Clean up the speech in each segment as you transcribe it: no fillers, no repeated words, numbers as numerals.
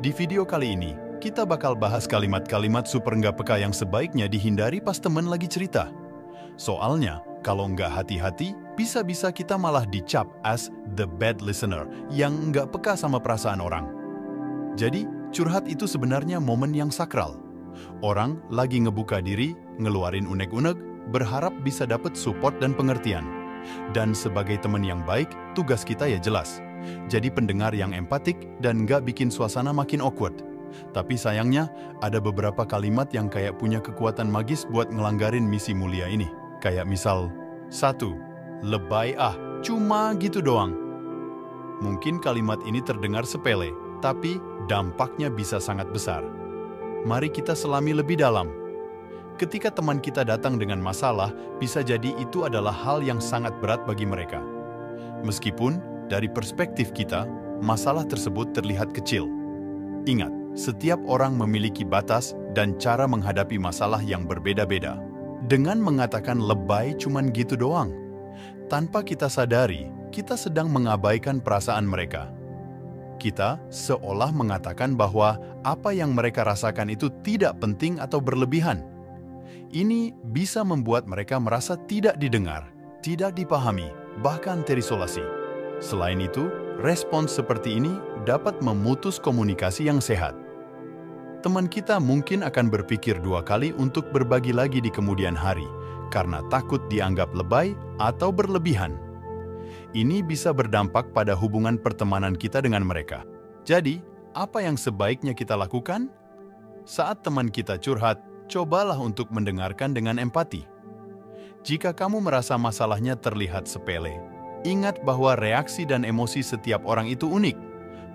Di video kali ini, kita bakal bahas kalimat-kalimat super nggak peka yang sebaiknya dihindari pas temen lagi cerita. Soalnya, kalau nggak hati-hati, bisa-bisa kita malah dicap as the bad listener yang nggak peka sama perasaan orang. Jadi, curhat itu sebenarnya momen yang sakral. Orang lagi ngebuka diri, ngeluarin unek-unek, berharap bisa dapat support dan pengertian. Dan sebagai teman yang baik, tugas kita ya jelas. Jadi pendengar yang empatik dan nggak bikin suasana makin awkward. Tapi sayangnya, ada beberapa kalimat yang kayak punya kekuatan magis buat ngelanggarin misi mulia ini. Kayak misal, 1. Lebay cuma gitu doang. Mungkin kalimat ini terdengar sepele, tapi dampaknya bisa sangat besar. Mari kita selami lebih dalam. Ketika teman kita datang dengan masalah, bisa jadi itu adalah hal yang sangat berat bagi mereka. Meskipun, dari perspektif kita, masalah tersebut terlihat kecil. Ingat, setiap orang memiliki batas dan cara menghadapi masalah yang berbeda-beda. Dengan mengatakan lebay cuman gitu doang, tanpa kita sadari, kita sedang mengabaikan perasaan mereka. Kita seolah mengatakan bahwa apa yang mereka rasakan itu tidak penting atau berlebihan. Ini bisa membuat mereka merasa tidak didengar, tidak dipahami, bahkan terisolasi. Selain itu, respons seperti ini dapat memutus komunikasi yang sehat. Teman kita mungkin akan berpikir 2 kali untuk berbagi lagi di kemudian hari, karena takut dianggap lebay atau berlebihan. Ini bisa berdampak pada hubungan pertemanan kita dengan mereka. Jadi, apa yang sebaiknya kita lakukan? Saat teman kita curhat, cobalah untuk mendengarkan dengan empati. Jika kamu merasa masalahnya terlihat sepele, ingat bahwa reaksi dan emosi setiap orang itu unik.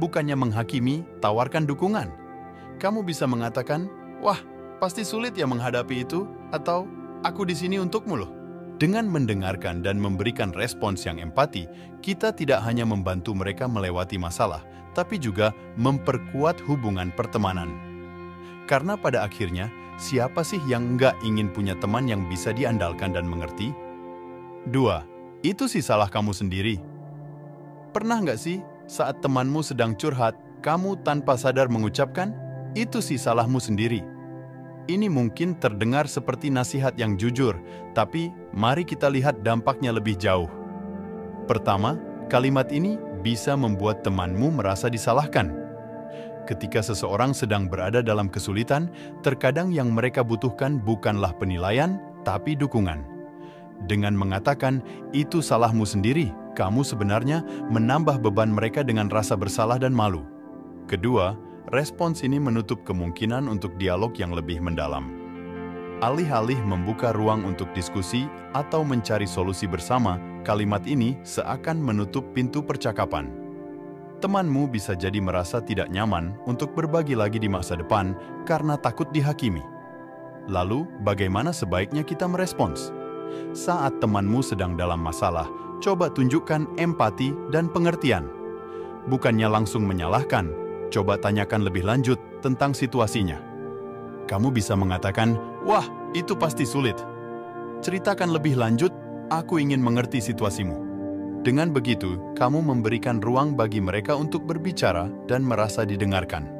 Bukannya menghakimi, tawarkan dukungan. Kamu bisa mengatakan, "Wah, pasti sulit ya menghadapi itu," atau "Aku di sini untukmu loh." Dengan mendengarkan dan memberikan respons yang empati, kita tidak hanya membantu mereka melewati masalah, tapi juga memperkuat hubungan pertemanan. Karena pada akhirnya, siapa sih yang nggak ingin punya teman yang bisa diandalkan dan mengerti? 2. Itu sih salah kamu sendiri. Pernah nggak sih saat temanmu sedang curhat, kamu tanpa sadar mengucapkan, "Itu sih salahmu sendiri"? Ini mungkin terdengar seperti nasihat yang jujur, tapi mari kita lihat dampaknya lebih jauh. Pertama, kalimat ini bisa membuat temanmu merasa disalahkan. Ketika seseorang sedang berada dalam kesulitan, terkadang yang mereka butuhkan bukanlah penilaian, tapi dukungan. Dengan mengatakan, "Itu salahmu sendiri," kamu sebenarnya menambah beban mereka dengan rasa bersalah dan malu. Kedua, respons ini menutup kemungkinan untuk dialog yang lebih mendalam. Alih-alih membuka ruang untuk diskusi atau mencari solusi bersama, kalimat ini seakan menutup pintu percakapan. Temanmu bisa jadi merasa tidak nyaman untuk berbagi lagi di masa depan karena takut dihakimi. Lalu, bagaimana sebaiknya kita merespons? Saat temanmu sedang dalam masalah, coba tunjukkan empati dan pengertian. Bukannya langsung menyalahkan, coba tanyakan lebih lanjut tentang situasinya. Kamu bisa mengatakan, "Wah, itu pasti sulit. Ceritakan lebih lanjut, aku ingin mengerti situasimu." Dengan begitu, kamu memberikan ruang bagi mereka untuk berbicara dan merasa didengarkan.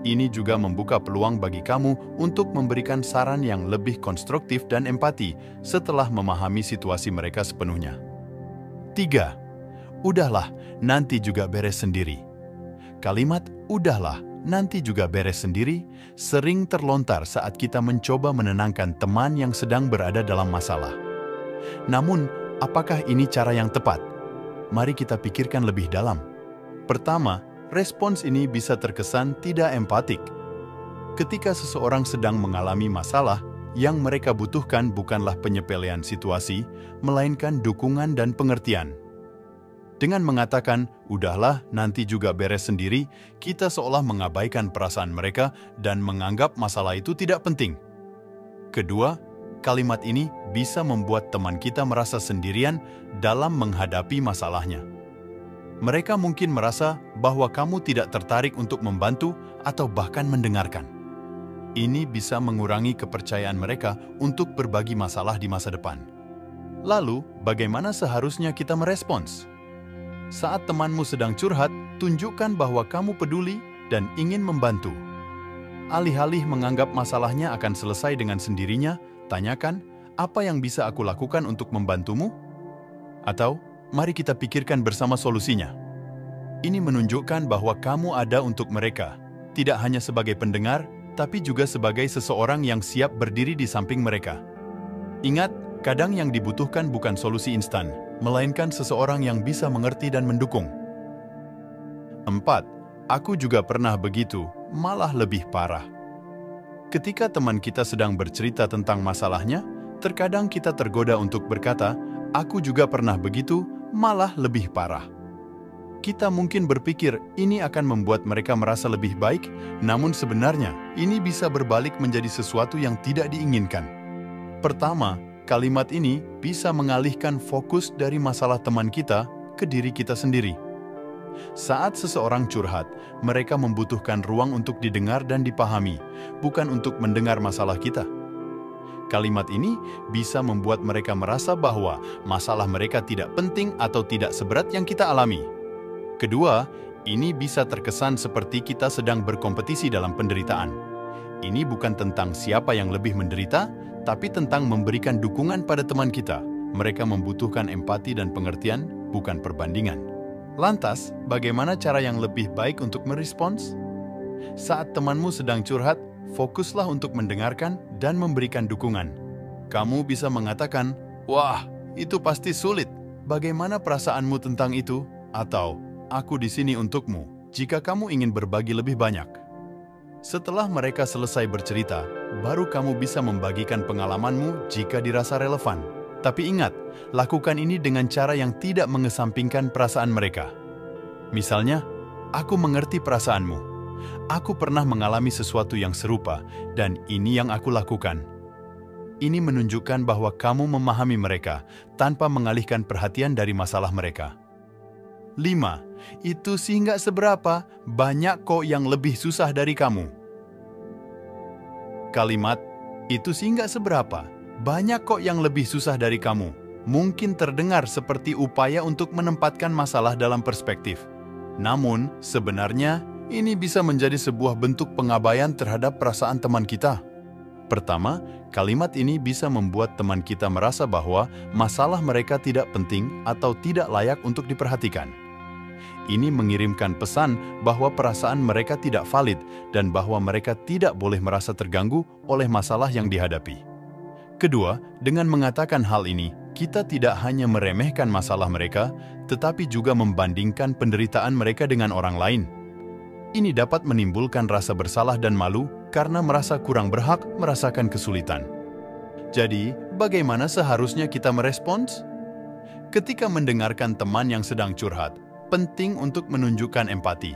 Ini juga membuka peluang bagi kamu untuk memberikan saran yang lebih konstruktif dan empati setelah memahami situasi mereka sepenuhnya. 3. Udahlah, nanti juga beres sendiri. Kalimat "udahlah, nanti juga beres sendiri" sering terlontar saat kita mencoba menenangkan teman yang sedang berada dalam masalah. Namun, apakah ini cara yang tepat? Mari kita pikirkan lebih dalam. Pertama, respons ini bisa terkesan tidak empatik. Ketika seseorang sedang mengalami masalah, yang mereka butuhkan bukanlah penyepelean situasi, melainkan dukungan dan pengertian. Dengan mengatakan, "Udahlah, nanti juga beres sendiri," kita seolah mengabaikan perasaan mereka dan menganggap masalah itu tidak penting. Kedua, kalimat ini bisa membuat teman kita merasa sendirian dalam menghadapi masalahnya. Mereka mungkin merasa bahwa kamu tidak tertarik untuk membantu atau bahkan mendengarkan. Ini bisa mengurangi kepercayaan mereka untuk berbagi masalah di masa depan. Lalu, bagaimana seharusnya kita merespons? Saat temanmu sedang curhat, tunjukkan bahwa kamu peduli dan ingin membantu. Alih-alih menganggap masalahnya akan selesai dengan sendirinya, tanyakan, apa yang bisa aku lakukan untuk membantumu? Atau, mari kita pikirkan bersama solusinya. Ini menunjukkan bahwa kamu ada untuk mereka, tidak hanya sebagai pendengar, tapi juga sebagai seseorang yang siap berdiri di samping mereka. Ingat, kadang yang dibutuhkan bukan solusi instan, melainkan seseorang yang bisa mengerti dan mendukung. 4. Aku juga pernah begitu, malah lebih parah. Ketika teman kita sedang bercerita tentang masalahnya, terkadang kita tergoda untuk berkata, aku juga pernah begitu, malah lebih parah. Kita mungkin berpikir ini akan membuat mereka merasa lebih baik, namun sebenarnya ini bisa berbalik menjadi sesuatu yang tidak diinginkan. Pertama, kalimat ini bisa mengalihkan fokus dari masalah teman kita ke diri kita sendiri. Saat seseorang curhat, mereka membutuhkan ruang untuk didengar dan dipahami, bukan untuk mendengar masalah kita. Kalimat ini bisa membuat mereka merasa bahwa masalah mereka tidak penting atau tidak seberat yang kita alami. Kedua, ini bisa terkesan seperti kita sedang berkompetisi dalam penderitaan. Ini bukan tentang siapa yang lebih menderita, tapi tentang memberikan dukungan pada teman kita. Mereka membutuhkan empati dan pengertian, bukan perbandingan. Lantas, bagaimana cara yang lebih baik untuk merespons? Saat temanmu sedang curhat, fokuslah untuk mendengarkan dan memberikan dukungan. Kamu bisa mengatakan, "Wah, itu pasti sulit. Bagaimana perasaanmu tentang itu?" Atau, "Aku di sini untukmu jika kamu ingin berbagi lebih banyak." Setelah mereka selesai bercerita, baru kamu bisa membagikan pengalamanmu jika dirasa relevan. Tapi ingat, lakukan ini dengan cara yang tidak mengesampingkan perasaan mereka. Misalnya, aku mengerti perasaanmu. Aku pernah mengalami sesuatu yang serupa, dan ini yang aku lakukan. Ini menunjukkan bahwa kamu memahami mereka tanpa mengalihkan perhatian dari masalah mereka. 5. Itu sih nggak seberapa, banyak kok yang lebih susah dari kamu. Kalimat, itu sih nggak seberapa, banyak kok yang lebih susah dari kamu, mungkin terdengar seperti upaya untuk menempatkan masalah dalam perspektif. Namun, sebenarnya, ini bisa menjadi sebuah bentuk pengabaian terhadap perasaan teman kita. Pertama, kalimat ini bisa membuat teman kita merasa bahwa masalah mereka tidak penting atau tidak layak untuk diperhatikan. Ini mengirimkan pesan bahwa perasaan mereka tidak valid dan bahwa mereka tidak boleh merasa terganggu oleh masalah yang dihadapi. Kedua, dengan mengatakan hal ini, kita tidak hanya meremehkan masalah mereka, tetapi juga membandingkan penderitaan mereka dengan orang lain. Ini dapat menimbulkan rasa bersalah dan malu karena merasa kurang berhak merasakan kesulitan. Jadi, bagaimana seharusnya kita merespons? Ketika mendengarkan teman yang sedang curhat, penting untuk menunjukkan empati.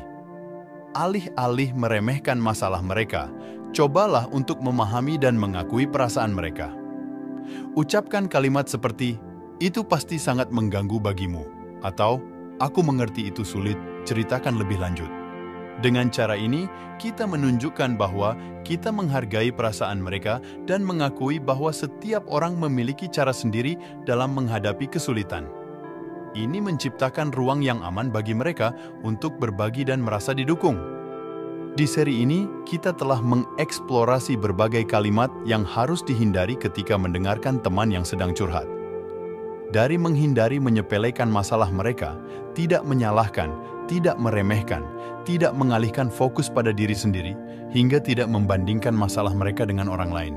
Alih-alih meremehkan masalah mereka, cobalah untuk memahami dan mengakui perasaan mereka. Ucapkan kalimat seperti, itu pasti sangat mengganggu bagimu, atau aku mengerti itu sulit, ceritakan lebih lanjut. Dengan cara ini, kita menunjukkan bahwa kita menghargai perasaan mereka dan mengakui bahwa setiap orang memiliki cara sendiri dalam menghadapi kesulitan. Ini menciptakan ruang yang aman bagi mereka untuk berbagi dan merasa didukung. Di seri ini, kita telah mengeksplorasi berbagai kalimat yang harus dihindari ketika mendengarkan teman yang sedang curhat. Dari menghindari menyepelekan masalah mereka, tidak menyalahkan, tidak meremehkan, tidak mengalihkan fokus pada diri sendiri, hingga tidak membandingkan masalah mereka dengan orang lain.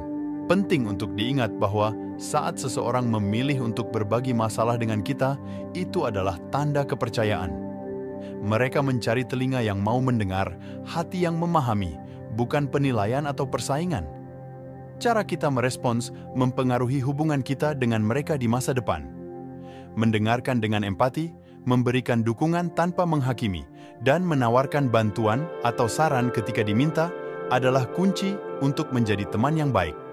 Penting untuk diingat bahwa saat seseorang memilih untuk berbagi masalah dengan kita, itu adalah tanda kepercayaan. Mereka mencari telinga yang mau mendengar, hati yang memahami, bukan penilaian atau persaingan. Cara kita merespons mempengaruhi hubungan kita dengan mereka di masa depan. Mendengarkan dengan empati, memberikan dukungan tanpa menghakimi, dan menawarkan bantuan atau saran ketika diminta adalah kunci untuk menjadi teman yang baik.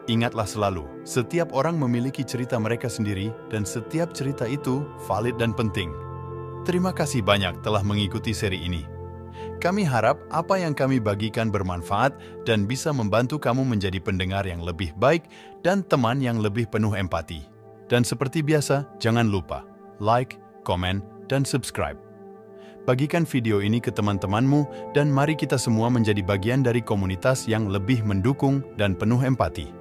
Ingatlah selalu, setiap orang memiliki cerita mereka sendiri dan setiap cerita itu valid dan penting. Terima kasih banyak telah mengikuti seri ini. Kami harap apa yang kami bagikan bermanfaat dan bisa membantu kamu menjadi pendengar yang lebih baik dan teman yang lebih penuh empati. Dan seperti biasa, jangan lupa like, komen, dan subscribe. bagikan video ini ke teman-temanmu, dan mari kita semua menjadi bagian dari komunitas yang lebih mendukung dan penuh empati.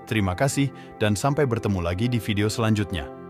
Terima kasih, dan sampai bertemu lagi di video selanjutnya.